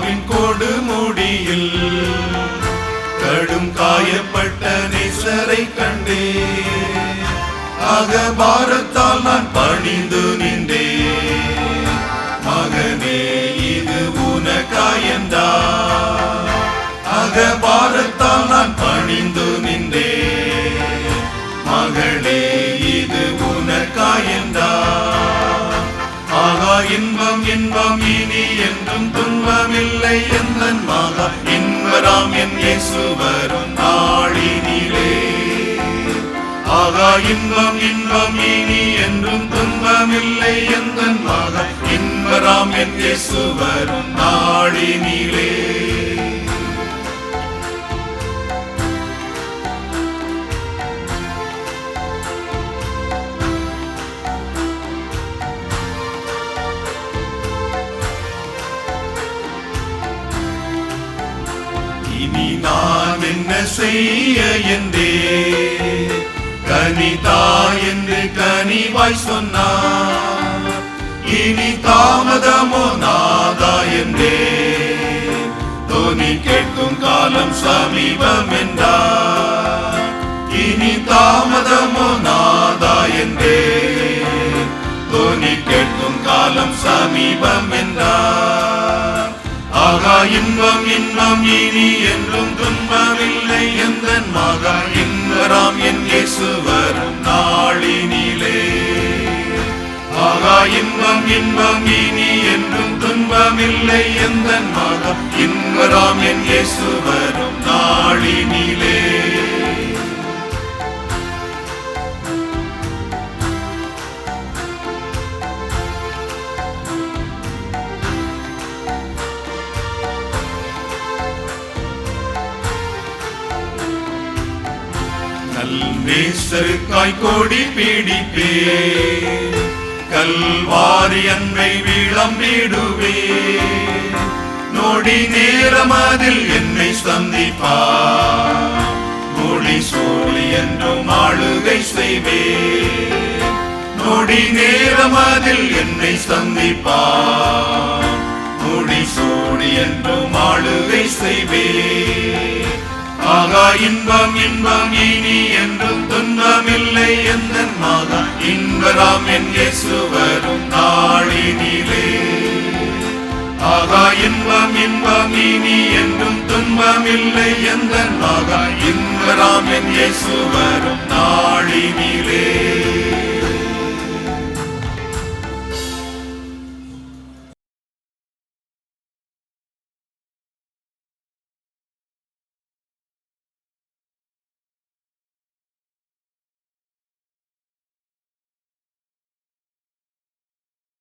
சிலுவாவின் கொடுமுடியில் கடும் காயப்பட்ட நேசரை கண்டே அகபாரத்தால் நான் பணிந்து நின்றே மகனே இது உனக்காயந்தா அகபாரத்தால் நான் பணிந்து நின்றே மகளே இது உனக்காயந்தா ஆகா இன்பம் இன்பம் இனி என்றும் துன்பமில்லை எந்தன் மகா இன்பராம் என் இயேசு வரும் நாளினிலே ஆகா இன்பம் இன்பம் இனி என்றும் துன்பமில்லை எந்தன் மகா இன்பராம் என் இயேசு வரும் நாளினிலே இனி நான் என்ன செய்ய என்றே கனிதா என்று கனிவாய் சொன்னார் இனி தாமதமோ நாதா என்றே தோனி கேட்கும் காலம் சமீபம் என்றார் இனி தாமதமோ நாதா என்றே தோனி கேட்கும் காலம் சமீபம் என்றார் ஆகா இன்பம் இன்பம் இனி என்றும் துன்பமில்லை எந்தன் மகா இன்பராம் என் இயேசு வரும் நாளினிலே ஆகா இன்பம் இன்பம் இனி என்றும் துன்பமில்லை எந்தன் மகா இன்பராம் என் இயேசு வரும் நாளினிலே நேசருக்காய் கோடி பீடிப்பே கல்வாரி அன்பை விளம்பிடுவே நொடி நேரம் அதில் என்னை சந்திப்பா மொழி சோழி என்றும் ஆளுகை செய்வே நொடி நேரம் அதில் என்னை சந்திப்பா மொழி சோழி என்றும் ஆளுகை செய்வே ஆகா இன்பம் இன்பம் இனி என்றும் துன்பமில்லை எந்தன் மகா இன்பராம் என் இயேசு வரும் நாளினிலே ஆகா இன்பம் இன்பம் இனி என்றும் துன்பமில்லை எந்தன் மகா இன்பராம் என் இயேசு வரும் நாளினிலே